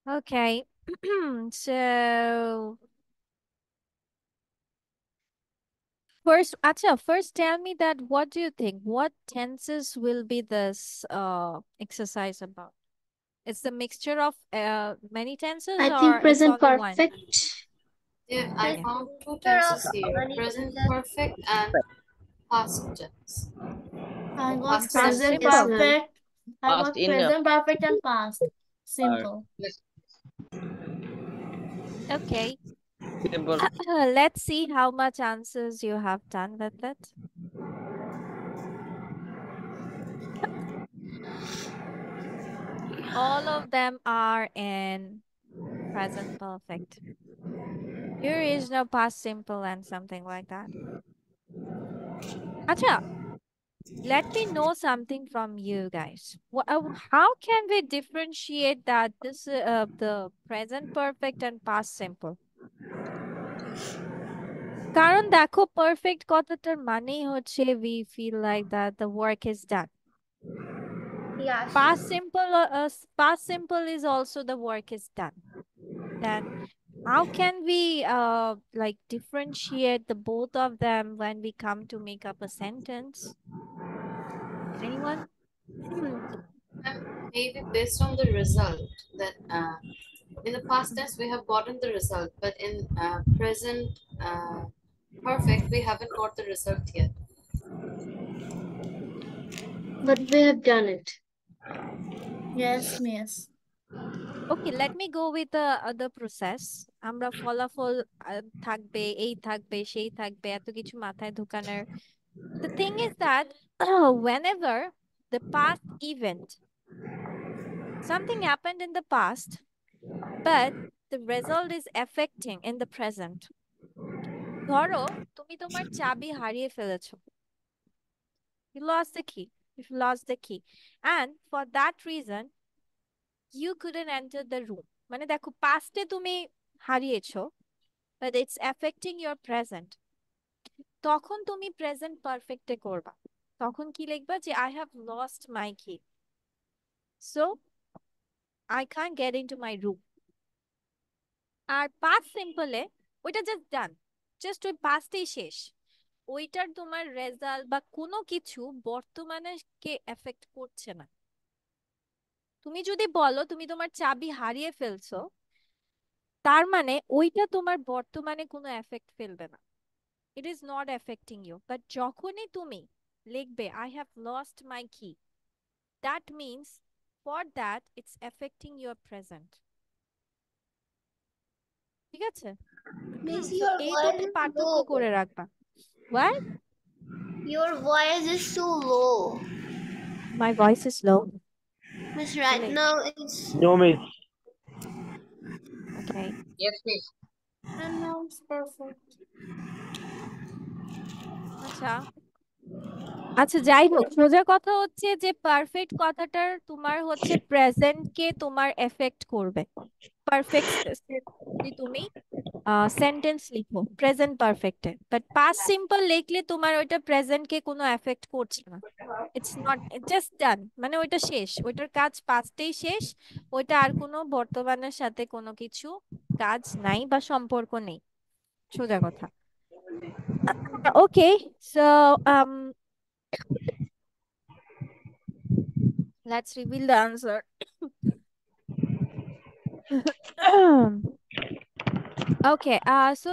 Okay. So first tell me that what do you think? What tenses will be this exercise about? It's the mixture of many tenses I think or it's present only one? perfect. Yeah, I Okay. found two Mixture of tenses here, many present tenses. perfect and past tense. I Or got past Past present simple. Yes, simple. ma'am. perfect. I Past got in present perfect and past uh, simple. Okay. simple. Let's see how much answers you have done with it. All of them are in present perfect. There is no past simple and something like that. Acha, let me know something from you guys. How can we differentiate that this the present perfect and past simple? কারণ দেখো perfect কথাটার মানেই হচ্ছে we feel like that the work is done. Yes. Past simple is also the work is done. Then how can we like differentiate the both of them when we come to make up a sentence? Anyone? Maybe based on the result that in the past tense we have gotten the result, but in present perfect we haven't got the result yet. But we have done it. Yes, miss. Okay, let me go with the other process. আমরা ফলাফল থাকবে এই থাকবে সেই থাকবে এত কিছু মাথায় ঢোকানোর the thing is that whenever the past event something happened in the past but the result is affecting in the present. ধরো তুমি তোমার চাবি হারিয়ে ফেলেছো. You lost the key. You lost the key. And for that reason, you couldn't enter the room. মানে দেখো পাস্টে তুমি হারিয়েছো but it's affecting your present. তখন তুমি প্রেজেন্ট পারফেক্টে করবা। তখন কি লিখবা যে I have lost my key. So I can't get into my room. আর পাস্ট সিম্পলে ওইটা জাস্ট ডান। জাস্ট ওই পাস্টেই শেষ। ওইটার তোমার রেজাল্ট বা কোনো কিছু বর্তমানে কে এফেক্ট করছে না। তুমি যদি বলো তুমি তোমার চাবি হারিয়ে ফেলছো তার মানে ওইটা তোমার বর্তমানে কোনো এফেক্ট ফেলবে না। It is not affecting you but যখনই তুমি লিখবে I have lost my key that means for that it's affecting your present. ঠিক আছে? Miss, সো your এই voice দুটো is পার্থক্য low. করে রাখবা। What? Your voice is too low. My voice is low. Miss, right Really? now it's No miss. Okay. Yes, miss. And now it's perfect. আচ্ছা আচ্ছা যাই হোক সোজা কথা হচ্ছে যে পারফেক্ট কথাটার তোমার হচ্ছে প্রেজেন্ট কে তোমার এফেক্ট করবে। পারফেক্ট যদি তুমি সেন্টেন্স লিখো প্রেজেন্ট পারফেক্টে বাট পাস্ট সিম্পল লিখলে তোমার ওইটা প্রেজেন্ট কে কোনো এফেক্ট করছে না। ইটস নট জাস্ট ডান মানে ওইটা শেষ ওইটার কাজ পাস্টেই শেষ। ওইটা আর কোনো বর্তমানের সাথে কোনো কিছু কাজ নাই বা সম্পর্ক নেই। সোজা কথা। Okay so let's reveal the answer. Okay, so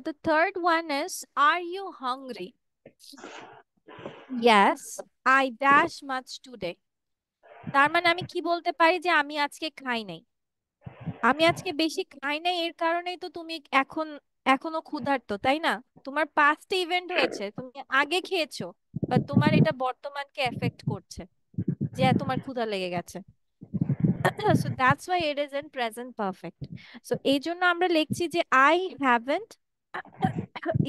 the third one is, are you hungry? Yes, I dash much today. তার মানে আমি কি বলতে পারি যে আমি আজকে খাই নাই। আমি আজকে বেশি খাই নাই এর কারণেই তো তুমি এখনো ক্ষুধার্ত তাই না? তোমার পাস্ট ইভেন্ট হয়েছে তুমি আগে খেয়েছো বাট তোমার এটা বর্তমানকে এফেক্ট করছে যে তোমার ক্ষুধা লেগে গেছে। So that's why it is in present perfect. So এই জন্য আমরা লিখছি যে I haven't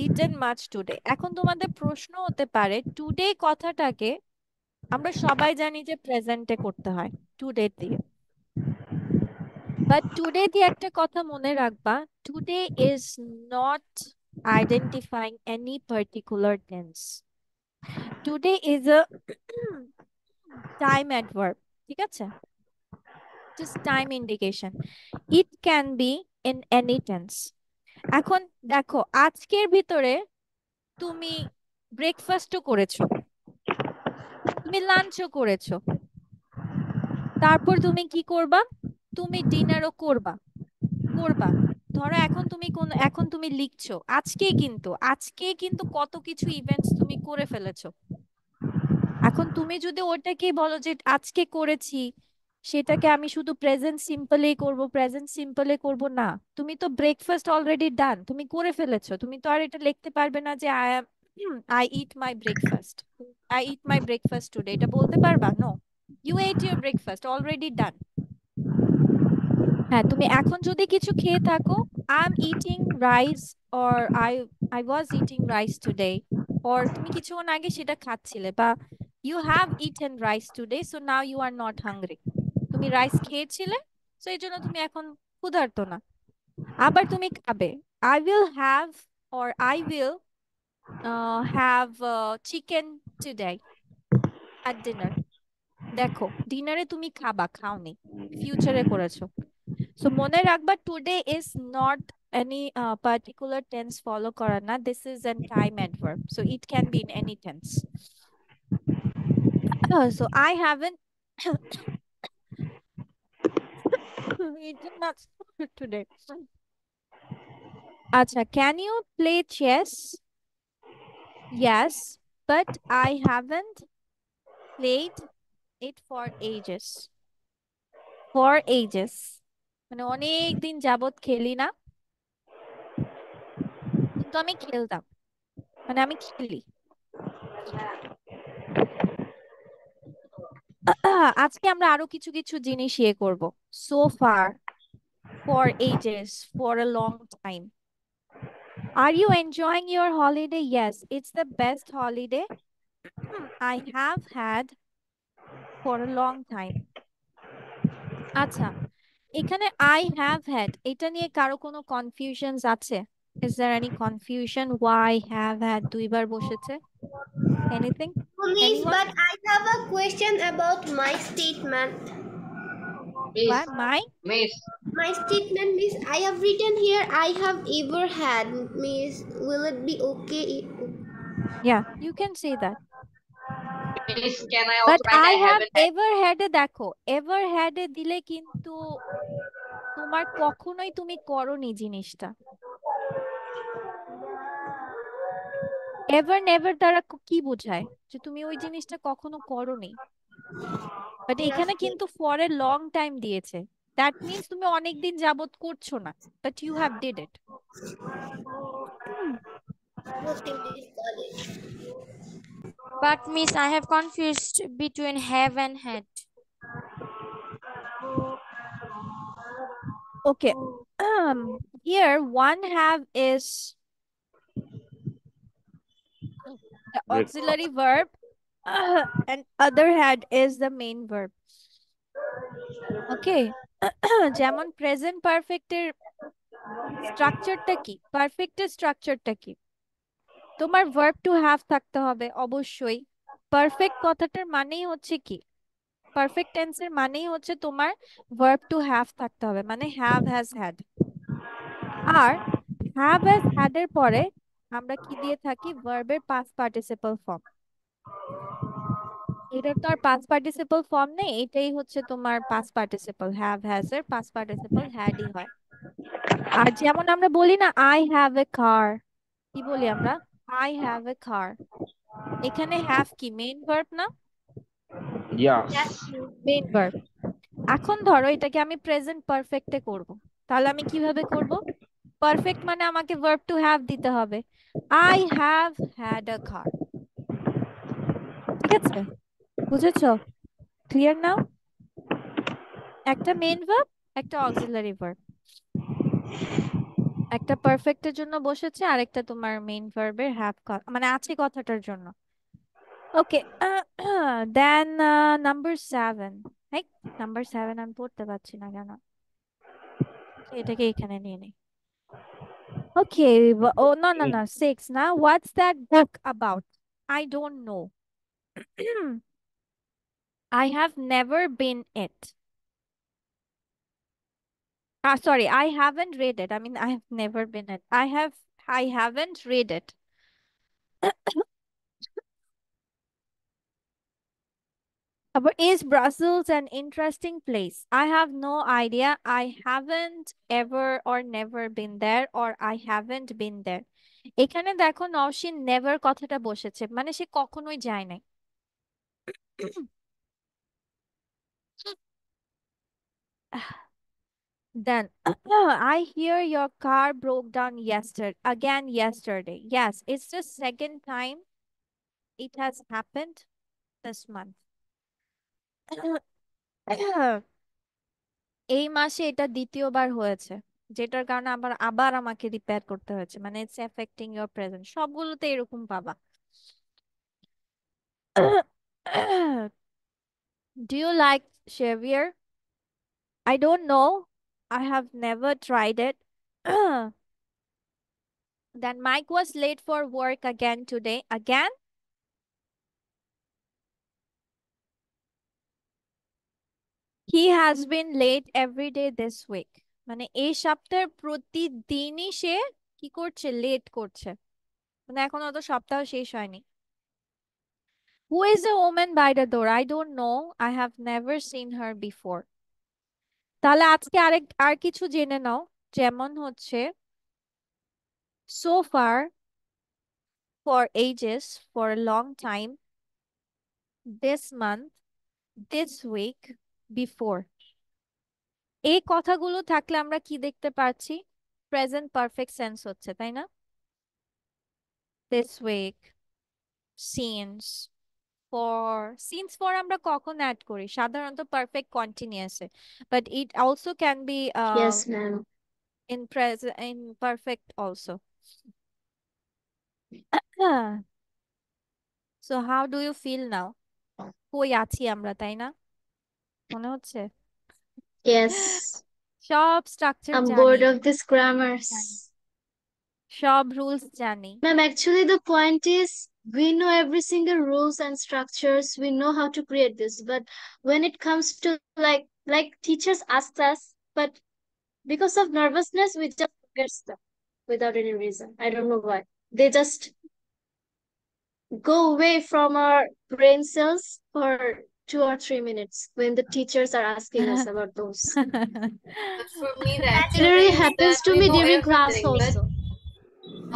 eaten much today. এখন তোমাদের প্রশ্ন হতে পারে টুডে কথাটাকে আমরা সবাই জানি যে প্রেজেন্টে করতে হয় টুডে দিয়ে। বাট টুডে দিয়ে একটা কথা মনে রাখবা today is not identifying any particular tense. Today is a time adverb. ঠিক আছে? Just time indication. It can be in any tense. এখন দেখো আজকের ভিতরে তুমি ব্রেকফাস্টও করেছো, তুমি লাঞ্চও করেছো, তারপর তুমি কি করবা? তুমি ডিনারও করবা করবা। ধরো এখন তুমি লিখছো, আজকে কিন্তু কত কিছু ইভেন্টস তুমি করে ফেলেছো। এখন তুমি যদি ওটাকেই বলো যে আজকে করেছি, সেটাকে আমি শুধু প্রেজেন্ট সিম্পলে করব না। তুমি তো ব্রেকফাস্ট অলরেডি ডান, তুমি করে ফেলেছো, তুমি তো আর এটা লিখতে পারবে না যে I eat my breakfast, I eat my breakfast today, এটা বলতে পারবা? No, you ate your breakfast already done. হ্যাঁ, তুমি এখন যদি কিছু খেয়ে থাকো, I am eating rice, or I I was eating rice today, or তুমি কিছুক্ষণ আগে সেটা খাচ্ছিলে, বা you have eaten rice today so now you are not hungry. তুমি রাইস খেয়েছিলে, সো এই জন্য তুমি এখন ক্ষুধার্ত না। আবার তুমি খাবে, I will have, or I will have chicken today at dinner. দেখো ডিনারে তুমি খাওনি, ফিউচারে করেছো। সো মনে রাখবা, today is not any particular tense follow করা না, this is an time adverb, so it can be in any tense. So I haven't eaten much today. আচ্ছা, can you play chess? Yes, but I haven't played it for ages. For ages মানে অনেক দিন যাবত খেলি না, কিন্তু আমি খেলতাম, মানে আমি খেলি। আজকে আমরা আরো কিছু কিছু জিনিস ইয়ে করব। So far, for ages, for a long time. Are you enjoying your holiday? Yes, it's the best holiday I have had for a long time. আচ্ছা, এখানে আই হ্যাভ হ্যাড এটা নিয়ে কারো কোনো কনফিউশনস আছে? Is there any confusion why have had দুইবার বসেছে? Anything? Miss, anyone? but I have a question about my statement. Miss, my miss, My statement is I have written here I have ever had. Miss, will it be okay? Yeah, you can say that. miss, can I but also write I I have haven't had? Ever had a, দেখো ever had এ দিলে কিন্তু তোমার কখনোই তুমি করোনি জিনিসটা। Ever never দ্বারা কি বোঝায়? যে তুমি ওই জিনিসটা কখনো করোনি। বাট Yes, এখানে কিন্তু ফর এ লং টাইম দিয়েছে, দ্যাট মিন্স তুমি অনেকদিন যাবত করছো না, but you have did it. both in this college. But Miss, I have confused between have and had. Okay. Here one have is the auxiliary verb, and other had is the main verb. Okay. যেমন present পারফেক্টের স্ট্রাকচারটা কি, পারফেক্টের স্ট্রাকচারটা কি? তোমার verb to have থাকতে হবে অবশ্যই। Perfect কথাটার মানেই হচ্ছে কি, পারফেক্ট টেন্সের মানেই হচ্ছে তোমার ভার্ব টু হ্যাভ থাকতে হবে, মানে হ্যাভ হ্যাজ হ্যাড। আর হ্যাভ হ্যাজ হ্যাড এর পরে আমরা কি দিয়ে থাকি? ভার্বের পাস্ট পার্টিসিপল ফর্ম। এটার তো আর পাস্ট পার্টিসিপল ফর্ম নেই, এটাই হচ্ছে তোমার পাস্ট পার্টিসিপল, হ্যাভ হ্যাজ এর পাস্ট পার্টিসিপল হ্যাডই হয়। আর যেমন আমরা বলি না আই হ্যাভ এ কার, কি বলি আমরা? আই হ্যাভ এ কার। এখানে হ্যাভ কি মেইন ভার্ব না? Yes. Yes, main verb. এখন ধরো এটাকে আমি প্রেজেন্ট পারফেক্টে করব, তাহলে আমি কিভাবে করব? পারফেক্ট মানে আমাকে ভার্ব টু হ্যাভ দিতে হবে, আই হ্যাভ হ্যাড আ কার। ঠিক আছে, বুঝেছো? Clear now? একটা মেইন ভার্ব, একটা অক্সিলারি ভার্ব, একটা পারফেক্টের জন্য বসেছে, আরেকটা তোমার মেইন ভার্বের হ্যাভ মানে আছে কথাটার জন্য। ওকে, দেন নাম্বার 7। হ্যাঁ, নাম্বার 7 আমি পড়তে পারছি না কেন, এটাকে এখানে নিয়ে নেই। ওকে, ও না না না, 6 না। What's that book about? I don't know. I have never been it. Sorry, I haven't read it. I mean, I have never been it. I haven't read it. But is Brussels an interesting place? I have no idea. I haven't ever or never been there, or I haven't been there. এখানে দেখো Nowshin never কথাটা বসেছে, মানে সে কখনোই যায় নাই। Then I hear your car broke down yesterday. Yes, it's the second time it has happened this month. এই মাসে এটা দ্বিতীয়বার হয়েছে, যেটার কারণে আবার আবার আমাকে রিপেয়ার করতে হয়েছে, মানে ইটস এফেক্টিং ইওর প্রেজেন্ট। সবগুলোতে এরকম পাবা। Do you like Xavier? I don't know. I have never tried it. Then Mike was late for work again today. Again? He has been late every day this week. মানে এই সপ্তাহের প্রতিদিনই সে কি করছে, late করছে। মানে এখনো তো সপ্তাহ শেষ হয়নি। Who is the woman by the door? I don't know. I have never seen her before. তাহলে আজকে আর কিছু জেনে নাও, যেমন হচ্ছে so far, for ages, for a long time, this month, this week, before. এই কথাগুলো থাকলে আমরা কি দেখতে পাচ্ছি? প্রেজেন্ট পারফেক্ট সেন্স হচ্ছে, তাই না? This week, since, for আমরা কখন অ্যাড করি? সাধারণত পারফেক্ট কন্টিনিউয়াসে, but it also can be Yes, ma'am. in perfect also. So how do you feel now? কই আছি আমরা, তাই না? মনে হচ্ছে Yes. সব স্ট্রাকচার I'm জানি, bored of this grammars. সব রুলস জানি। Ma'am, actually the point is we know every single rules and structures. We know how to create this. But when it comes to like teachers ask us, but because of nervousness, we just forget stuff without any reason. I don't know why. They just go away from our brain cells for 2 or 3 minutes when the teachers are asking us about those. But for me, the It actual literally thing is happens that to we me know during class everything, but also.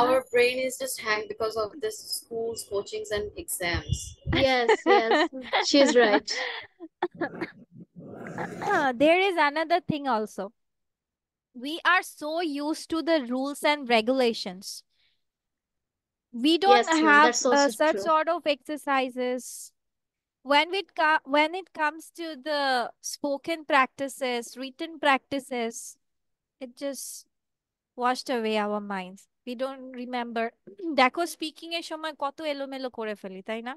our brain is just hanged because of this schools, coachings, and exams. Yes, yes, she's right. There is another thing also. We are so used to the rules and regulations. We don't Yes, ma'am, have that's also such true. sort of exercises. When it comes to the spoken practices, written practices, it just washed away our minds. We don't remember. দেখো speaking এর সময় কত এলোমেলো করে ফেলি, তাই না?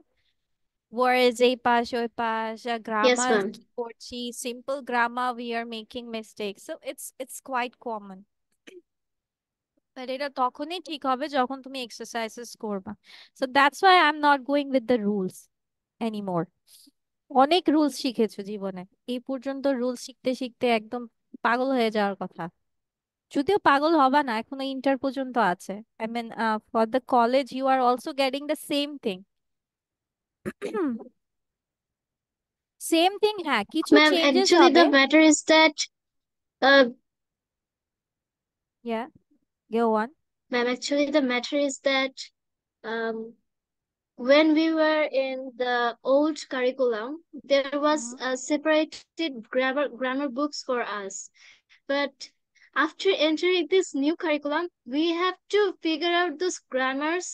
Words এই পাশ ওই পাশ, Yes, grammar ma'am. কি করছি, simple grammar we are making mistakes. So it's quite common. But এটা তখনই ঠিক হবে যখন তুমি exercises করবা. So that's why I'm not going with the rules anymore. অনেক রুলস শিখেছো জীবনে, এই পর্যন্ত রুলস শিখতে শিখতে একদম পাগল হয়ে যাওয়ার কথা। যদিও পাগল হবা না, এখনো ইন্টার পর্যন্ত আছে। I mean, for the college you are also getting the same thing. Same thing, হ্যাঁ কিছু Ma'am, চেঞ্জেস actually হবে। the matter is that uh Yeah, go on. ma'am, actually the matter is that um when we were in the old curriculum, there was Mhm. separated grammar books for us. But after entering this new curriculum, we have to figure out those grammars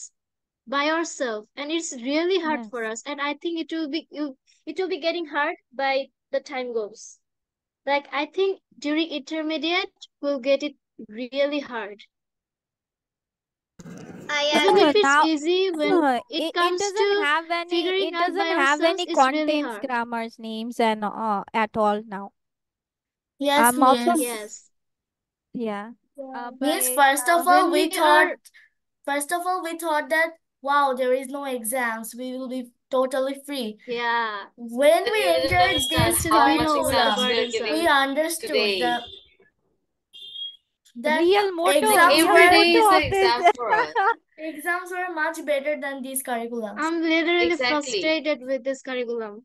by ourselves, and it's really hard for Yes. us. And I think it will be getting hard by the time goes. Like I think during intermediate, we'll get it really hard. Even if it's Now easy, when it it comes doesn't to have any, figuring it out by doesn't have ourselves, any it's really contents, hard. grammars, names and at all now. Yes, I'm also miss. Yes. yeah. Miss, But first of all, When we are we thought that wow, there is no exams. We will be totally free. yeah, When Then we we didn't entered understand this actually how we much know what the exams curriculum, we are burdens giving we are. understood today. that real motto, exams real Every were day is motto an of exam this. for us. exams were much better than these curriculums. I'm literally Exactly. frustrated with this curriculum.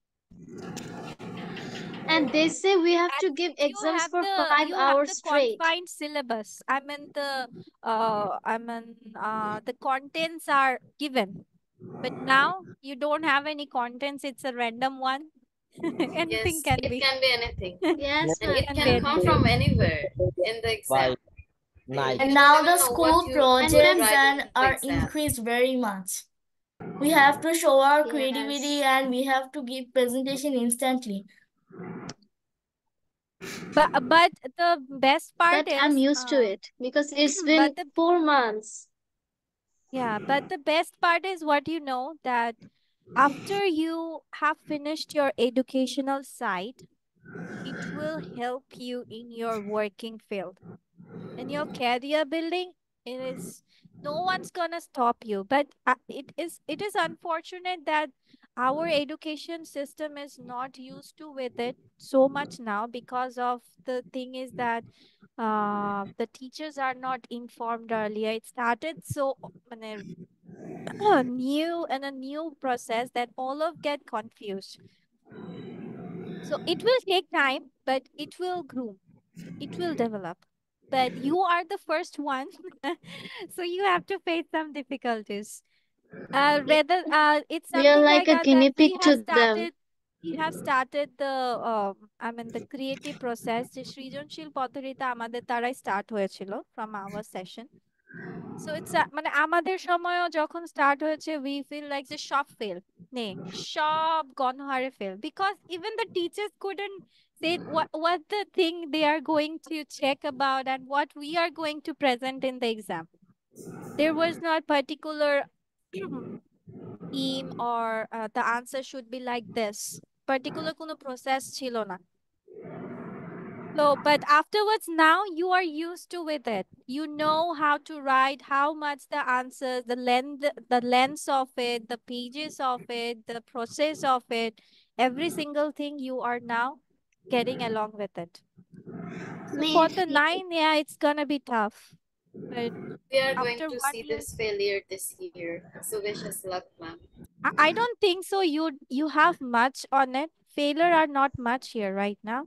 And they say we have At to give least exams for 5 hours straight. confined syllabus. The contents are given. But now you don't have any contents, it's a random one. Anything Yes, can it be. can be anything. Yes, And it Can can be come anything. from anywhere in the exam. Night. And You now don't the even know what school you will projects write in and the are exam. increased very much. We have to show our Yes. creativity and we have to give presentation instantly. But the best part But I'm is used to it because it's but been the 4 months. but the best part is what you know that after you have finished your educational side, it will help you in your working field. In your career building, it is no one's gonna stop you. But it is unfortunate that our education system is not used to with it so much now because of the thing is that the teachers are not informed earlier. It started so new and a new process that all of get confused. So it will take time, but it will groom. It will develop. But you are the first one, so you have to face some difficulties. Rather, it's We are something like like a that guinea pig to them. we have started the creative process যে সৃজনশীল পদ্ধতিটা আমাদের দ্বারাই start হয়েছিল from our session. So it's মানে আমাদের সময়ও যখন স্টার্ট হয়েছে we feel like যে সব ফেল সব গণহারে fail because even the teachers couldn't say what the thing they are going to check about and what we are going to present in the exam. There was not particular theme or the answer should be like this. Particular কোনো process ছিল না. So, but afterwards, now you are used to with it. You know how to write, how much the answers, the length of it, the pages of it, the process of it, every single thing you are now getting along with it. So for the 9, yeah, it's gonna be tough. But We are going after to 1 see year, this failure this year. So wish us luck, ma'am. I don't think so. You have much on it. Failure are not much here right now.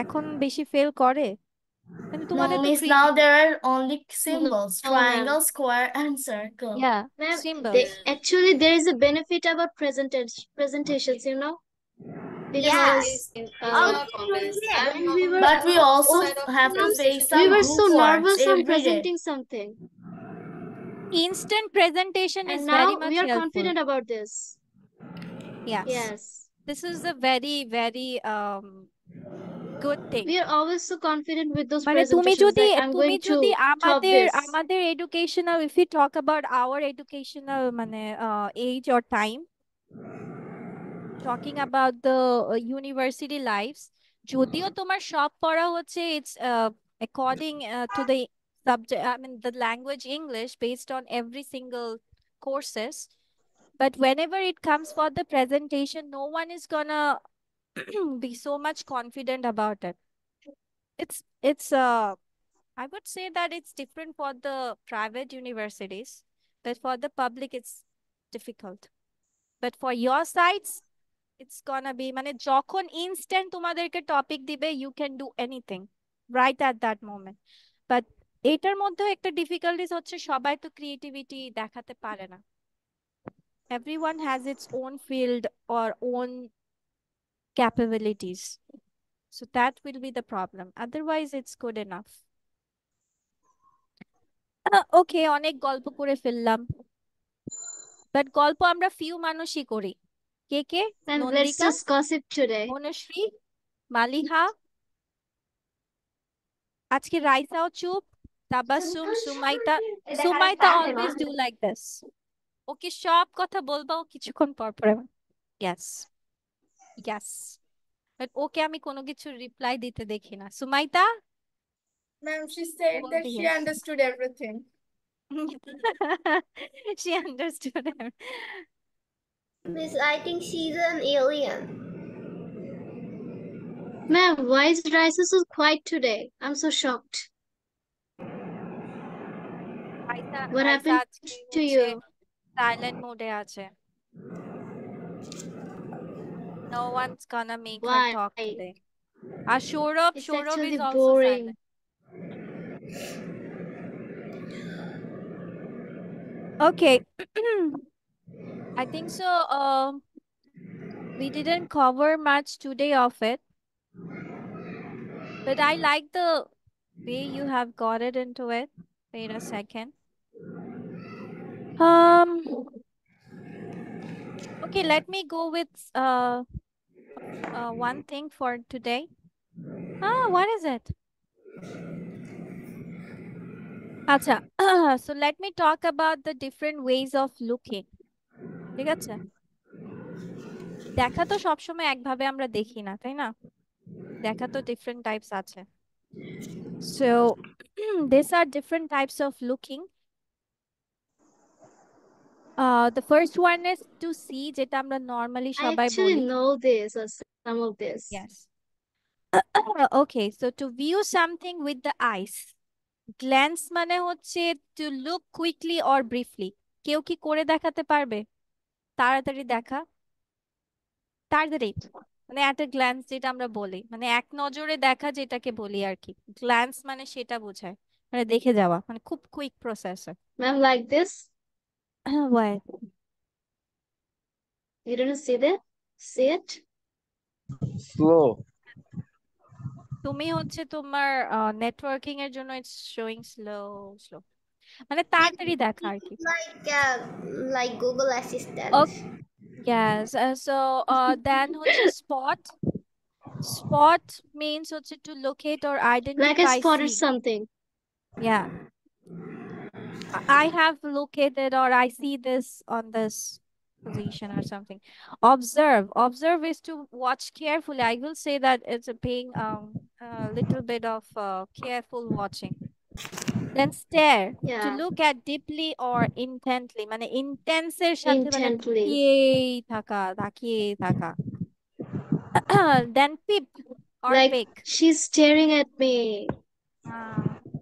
এখন বেশি fail করে মানে No, তোমাদের তো miss, 3D. now there are only symbols, No, triangle, ma'am. square, and circle. Yeah, Ma'am, symbols. actually there is a benefit about presentations, you know, Yeah, because please increase our confidence. I'm when on we were the But we also opposite side of have to presentation face we some were group so works nervous on every day. presenting something, Instant presentation and is now very we much are helpful. confident about this. Yes. Yes, This is a very, very good thing. we are always so confident with those মানে তুমি presentations, যদি like I'm তুমি going যদি to top আমাদের this. আমাদের educational, if we talk about our educational মানে age or time, talking about the university lives, যদিও তোমার সব পড়া হচ্ছে it's according to the subject, I mean the language English based on every single courses, but whenever it comes for the presentation, no one is gonna be so much confident about it. It's I would say that it's different for the private universities, but for the public it's difficult. But for your sites, it's gonna be মানে যখন instant তোমাদেরকে topic দিবে, you can do anything right at that moment. But এটার মধ্যে একটা difficulties হচ্ছে সবাই তো creativity দেখাতে পারে না. Everyone has its own field or own capabilities. So that will be the problem. Otherwise, it's good enough. Okay, অনেক গল্প করে ফেললাম। But গল্প আমরা few মানুষই করি। কে কে? And let's Nandika, just gossip today. Monoshree, Maliha, আজকে রাইসাও চুপ, Tabassum, Sumaita always do like this. ওকে সব কথা বলবা, ও কিছুক্ষণ পর পর yes yes, but ওকে আমি কোনো কিছু রিপ্লাই দিতে দেখি না। সুমাইতা, Ma'am, she said বলতে that she yes. understood everything. She understood him. Miss, I think she's an alien. Ma'am, why is Rises so quiet today? I'm so shocked. What আইসা happened আজকে to হচ্ছে you? Silent মোডে আছে। No one's gonna make her Why? talk today. R Sourav It's Sourav actually is also boring. silent. Okay. I think so. We didn't cover much today of it, but I like the way you have got it into it. Wait a second. Okay, let me go with one thing for today. What is it? Acha. So let me talk about the different ways of looking. ঠিক আছে? দেখা তো সবসময় একভাবে আমরা দেখি না, তাই না? দেখা তো different types আছে। So these are different types of looking. The first one is to see, যেটা আমরা normally I সবাই actually বলি। know this or some of this. Yes. Okay, so to view something with the eyes. Glance মানে হচ্ছে to look quickly or briefly. কেউ কি করে দেখাতে পারবে? তাড়াতাড়ি দেখা, তাড়াতাড়ি, মানে at a glance যেটা আমরা বলি, মানে এক নজরে দেখা যেটাকে বলি আর কি। গ্ল্যান্স মানে সেটা বোঝায়, মানে দেখে যাওয়া, মানে খুব quick processor. Ma'am, like this? Why? You didn't see that? See it? Slow. তুমি হচ্ছে তোমার নেটওয়ার্কিং এর জন্য ইটস শোয়িং স্লো স্লো, মানে তাড়াতাড়ি দেখা আর কি। Like Google Assistant. Okay, yes. So then হচ্ছে spot. Spot means হচ্ছে to locate or Like I identify spotted seeing. something. Yeah, I have located or I see this on this position or something. Observe. Observe is to watch carefully. I will say that it's a paying a little bit of careful watching. Then stare. To Yeah, look at deeply or intently. মানে intense এর সাথে মানে intently. তাকিয়েই থাকা, তাকিয়েই থাকা। Then peep or Like peek. she's staring at me.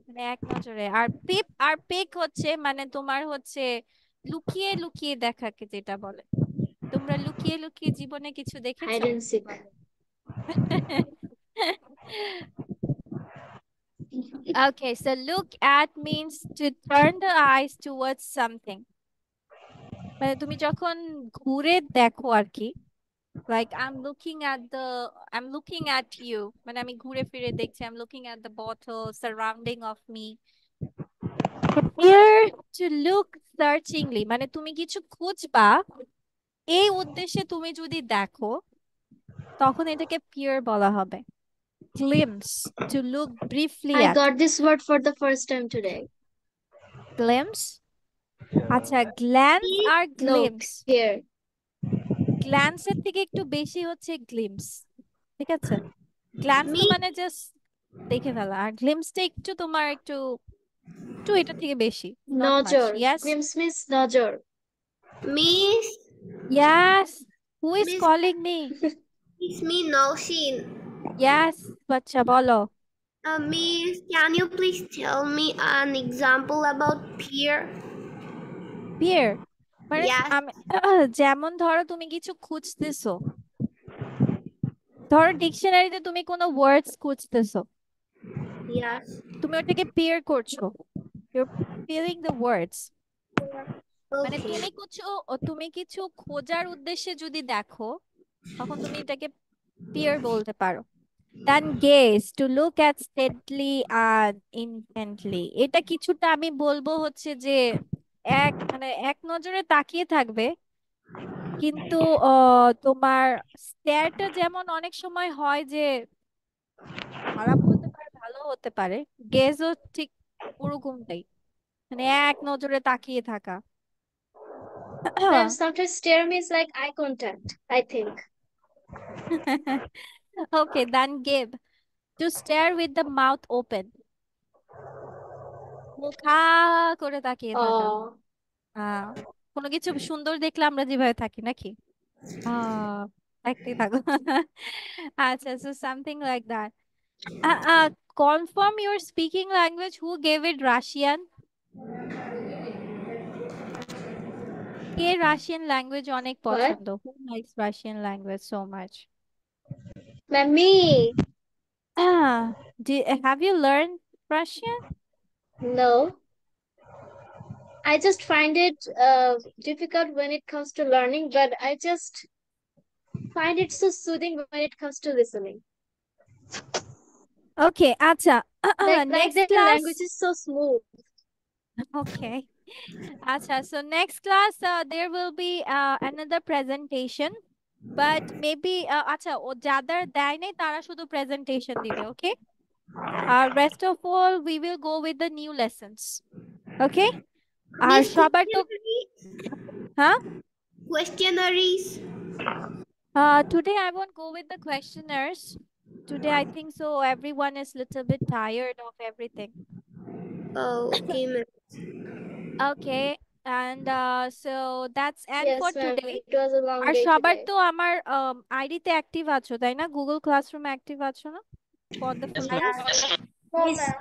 মানে এক নজরে। আর পিপ আর পেক হচ্ছে মানে তোমার হচ্ছে লুকিয়ে লুকিয়ে দেখাকে যেটা বলে। তোমরা লুকিয়ে লুকিয়ে জীবনে কিছু দেখেছো? Hide and seek. বলো। Okay, so look at means to turn the eyes towards something. মানে তুমি যখন ঘুরে দেখো আর কি, like I'm looking at you, মানে আমি ঘুরে ফিরে দেখছি, I'm looking at the bottle surrounding of me. Here to look searchingly, মানে তুমি কিছু খুঁজবা এই উদ্দেশ্যে তুমি যদি দেখো, তখন এটাকে peer বলা হবে। Glimpse, to look briefly I at. got this word for the first time today. Glimpse. আচ্ছা, glance R No, glimpse, here. glance এর থেকে একটু বেশি হচ্ছে glimpse, ঠিক আছে? Glance তো Me? মানে জাস্ট দেখে ফেলা, আর glimpse টা একটু তোমার একটু একটু এটা থেকে বেশি, not much. Nojor. Yes, Glimpse means nojor. Miss? yes. Who is Miss, calling me? it's me, Nausheen. Yes, বাচ্চা বলো। Miss, can you please tell me an example about peer? Peer মানে Yes. যেমন ধরো তুমি কিছু খুঁজতেছো, ধরো ডিকশনারিতে তুমি কোনো ওয়ার্ডস খুঁজতেছো, Yes. তুমি ওটাকে পেয়ার করছো, you're pairing the words. মানে Okay. তুমি কিছু খোঁজার উদ্দেশ্যে যদি দেখো, তখন তুমি এটাকে পেয়ার বলতে পারো। Then gaze, to look at steadily and intently. এটা কিছুটা আমি বলবো হচ্ছে যে এক নজরে তাকিয়ে থাকবে, কিন্তু তোমার স্টেয়ারটা যেমন অনেক সময় হয় যে খারাপ হতে পারে, ভালো হতে পারে, গেজও ঠিক ওরকমটাই, মানে এক নজরে তাকিয়ে থাকা। Ma'am, sometimes stare means like eye contact, I think. Okay, then give, to stare with the mouth open. মুখা করে তাকিয়ে থাকা। Oh, কোনো কিছু সুন্দর দেখলে আমরা যেভাবে থাকি নাকি, দেখতেই থাকো। আচ্ছা, so something like that. Confirm your speaking language. Who gave it? Russian? K Russian language অনেক What? পছন্দ? Who likes Russian language so much? Mummy. Have you learned Russian? No. I just find it difficult when it comes to learning, but I just find it so soothing when it comes to listening. Okay, আচ্ছা Like next the class. language is so smooth. Okay. Acha, so next class there will be another presentation, but maybe acha ও যাদের দেয় নাই তারা শুধু presentation দিবে, okay? Rest of all we will go with the new lessons. Okay? R These সবার তো হ্যাঁ questionnaires. Today I won't go with the questionnaires. Today I think so everyone is little bit tired of everything. Oh, okay, ma'am. Okay, and so that's end Yes, for ma'am. today. It was a long R day সবার today. তো আমার আইডিতে active আছো তাই না? Google classroom active আছো না? For the full Yes. course? No, ma'am.